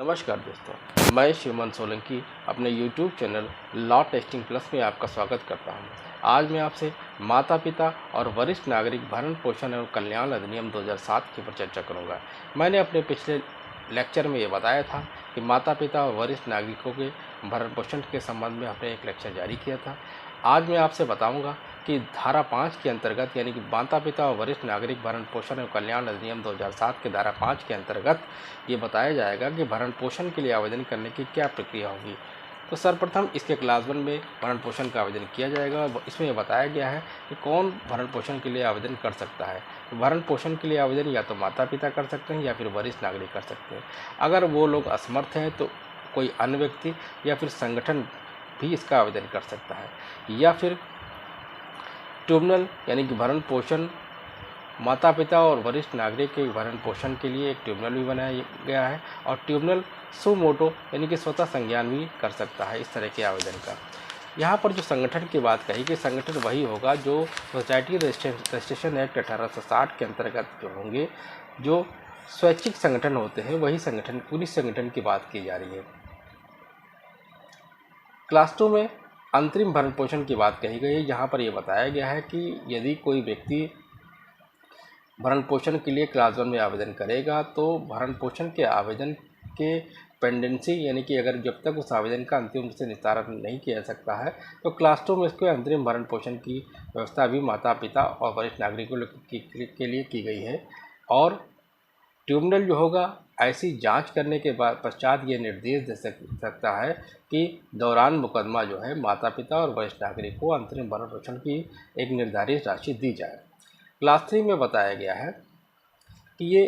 नमस्कार दोस्तों, मैं शिवमन सोलंकी अपने YouTube channel law testing plus में आपका स्वागत करता हूं। आज मैं आपसे माता पिता और वरिष्ठ नागरिक भरण पोषण एवं कल्याण अधिनियम 2007 के ऊपर चर्चा करूंगा। मैंने अपने पिछले लेक्चर में ये बताया था कि माता पिता और वरिष्ठ नागरिकों के भरण पोषण के संबंध में हमने एक लेक्चर जारी किया था। आज मैं आपसे बताऊँगा कि धारा 5 के अंतर्गत यानी कि माता पिता और वरिष्ठ नागरिक भरण पोषण एवं कल्याण अधिनियम 2007 के धारा 5 के अंतर्गत ये बताया जाएगा कि भरण पोषण के लिए आवेदन करने की क्या प्रक्रिया होगी। तो सर्वप्रथम इसके क्लास 1 में भरण पोषण का आवेदन किया जाएगा और इसमें यह बताया गया है कि कौन भरण पोषण के लिए आवेदन कर सकता है। तो भरण पोषण के लिए आवेदन या तो माता पिता कर सकते हैं या फिर वरिष्ठ नागरिक कर सकते हैं। अगर वो लोग असमर्थ हैं तो कोई अन्य व्यक्ति या फिर संगठन भी इसका आवेदन कर सकता है, या फिर ट्रिब्यूनल यानी कि भरण पोषण माता पिता और वरिष्ठ नागरिक के भरण पोषण के लिए एक ट्रिब्यूनल भी बनाया गया है और ट्रिब्यूनल सु मोटो यानी कि स्वतः संज्ञान भी कर सकता है इस तरह के आवेदन का। यहाँ पर जो संगठन की बात कही कि संगठन वही होगा जो सोसाइटी रजिस्ट्रेशन एक्ट 1860 के अंतर्गत जो होंगे, जो स्वैच्छिक संगठन होते हैं वही संगठन, पूरी संगठन की बात की जा रही है। क्लास 2 में अंतरिम भरण पोषण की बात कही गई है। यहाँ पर यह बताया गया है कि यदि कोई व्यक्ति भरण पोषण के लिए क्लास 1 में आवेदन करेगा तो भरण पोषण के आवेदन के पेंडेंसी यानी कि अगर जब तक उस आवेदन का अंतिम रूप से निस्तारण नहीं किया जा सकता है तो क्लास 2 में इसको अंतरिम भरण पोषण की व्यवस्था भी माता पिता और वरिष्ठ नागरिकों के लिए की गई है। और ट्रिब्यूनल जो होगा ऐसी जांच करने के बाद पश्चात ये निर्देश दे सकता है कि दौरान मुकदमा जो है माता पिता और वरिष्ठ नागरिक को अंतरिम भरण पोषण की एक निर्धारित राशि दी जाए। क्लास 3 में बताया गया है कि ये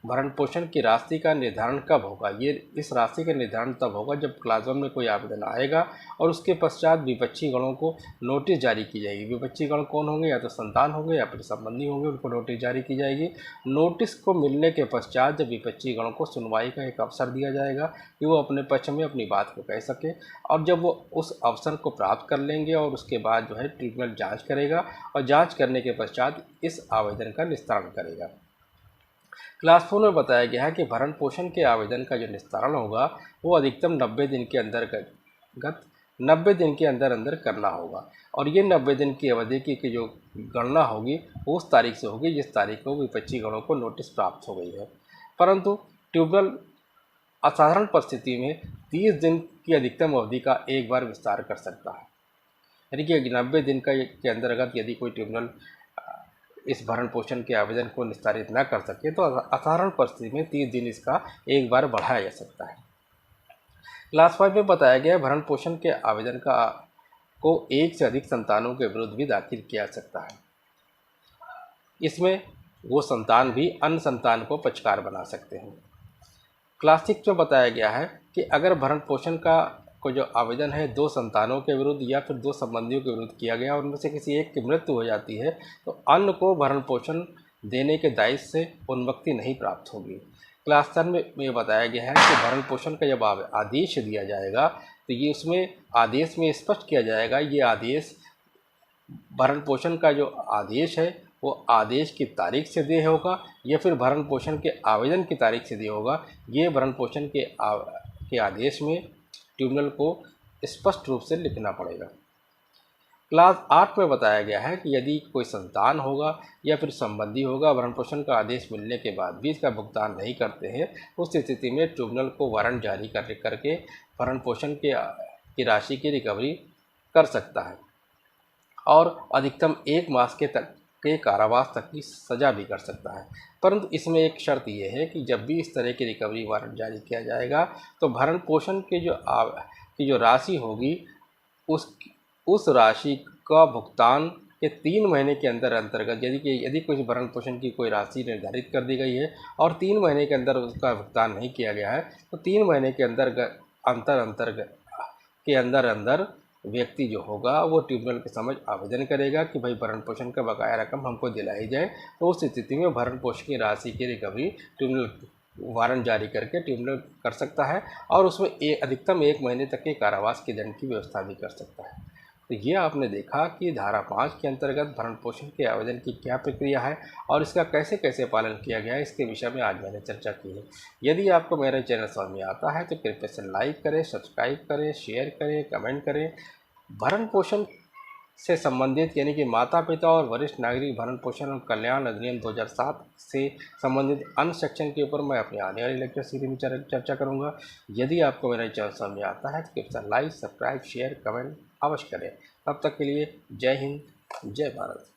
भरण पोषण की राशि का निर्धारण कब होगा। ये इस राशि का निर्धारण तब होगा जब क्लास 1 में कोई आवेदन आएगा और उसके पश्चात विपक्षी गणों को नोटिस जारी की जाएगी। विपक्षी गण कौन होंगे, या तो संतान होंगे या फिर संबंधी होंगे, उनको नोटिस जारी की जाएगी। नोटिस को मिलने के पश्चात जब विपक्षी गणों को सुनवाई का एक अवसर दिया जाएगा कि वो अपने पक्ष में अपनी बात को कह सके, और जब वो उस अवसर को प्राप्त कर लेंगे और उसके बाद जो है ट्रिब्यूनल जाँच करेगा और जाँच करने के पश्चात इस आवेदन का निस्तारण करेगा। क्लास 4 में बताया गया है कि भरण पोषण के आवेदन का जो निस्तारण होगा वो अधिकतम 90 दिन के अंतर्गत 90 दिन के अंदर करना होगा, और ये 90 दिन की अवधि की जो गणना होगी वो उस तारीख से होगी जिस तारीख को विपक्षी गणों को नोटिस प्राप्त हो गई है। परंतु ट्रिब्यूनल असाधारण परिस्थिति में 30 दिन की अधिकतम अवधि का एक बार विस्तार कर सकता है, यानी कि 90 दिन के अंतर्गत यदि कोई ट्रिब्यूनल इस भरण पोषण के आवेदन को निस्तारित न कर सके तो असाधारण परिस्थिति में 30 दिन इसका एक बार बढ़ाया जा सकता है। क्लास 5 में बताया गया भरण पोषण के आवेदन को एक से अधिक संतानों के विरुद्ध भी दाखिल किया जा सकता है। इसमें वो संतान भी अन्य संतान को पक्षकार बना सकते हैं। क्लास 6 में बताया गया है कि अगर भरण पोषण को जो आवेदन है 2 संतानों के विरुद्ध या फिर 2 संबंधियों के विरुद्ध किया गया और उनमें से किसी एक की मृत्यु हो जाती है तो अन्य को भरण पोषण देने के दायित्व से उन्मुक्ति नहीं प्राप्त होगी। क्लास 10 में बताया गया है कि भरण पोषण का जब आदेश दिया जाएगा तो ये उसमें आदेश में स्पष्ट किया जाएगा, ये आदेश भरण पोषण का जो आदेश है वो आदेश की तारीख से दिया होगा या फिर भरण पोषण के आवेदन की तारीख से दिया होगा। ये भरण पोषण के आदेश में ट्रिब्यूनल को स्पष्ट रूप से लिखना पड़ेगा। क्लास 8 में बताया गया है कि यदि कोई संतान होगा या फिर संबंधी होगा भरण पोषण का आदेश मिलने के बाद भी इसका भुगतान नहीं करते हैं, उस स्थिति में ट्रिब्यूनल को वारंट जारी करके भरण पोषण की राशि की रिकवरी कर सकता है और अधिकतम 1 मास के कारावास तक की सज़ा भी कर सकता है। परंतु इसमें एक शर्त यह है कि जब भी इस तरह की रिकवरी वारंट जारी किया जाएगा तो भरण पोषण की जो राशि होगी उस राशि का भुगतान के 3 महीने के अंतर्गत यदि कुछ भरण पोषण की कोई राशि निर्धारित कर दी गई है और 3 महीने के अंदर उसका भुगतान नहीं किया गया है तो 3 महीने के अंदर व्यक्ति जो होगा वो ट्रिब्यूनल के समझ आवेदन करेगा कि भाई भरण पोषण का बकाया रकम हमको दिलाई जाए। तो उस स्थिति में भरण पोषण की राशि की रिकवरी ट्रिब्यूनल वारंट जारी करके ट्रिब्यूनल कर सकता है और उसमें अधिकतम 1 महीने तक के कारावास के दंड की व्यवस्था भी कर सकता है। तो ये आपने देखा कि धारा 5 के अंतर्गत भरण पोषण के आवेदन की क्या प्रक्रिया है और इसका कैसे कैसे पालन किया गया है, इसके विषय में आज मैंने चर्चा की है। यदि आपको मेरा चैनल समझ में आता है तो कृपया से लाइक करें, सब्सक्राइब करें, शेयर करें, कमेंट करें। भरण पोषण से संबंधित यानी कि माता पिता और वरिष्ठ नागरिक भरण पोषण और कल्याण अधिनियम 2007 से संबंधित अन्य सेक्शन के ऊपर मैं अपनी आने वाली लेक्चर सीरीज में चर्चा करूंगा। यदि आपको मेरा चैनल समझ में आता है तो कृपया लाइक, सब्सक्राइब, शेयर, कमेंट अवश्य करें। तब तक के लिए जय हिंद, जय भारत।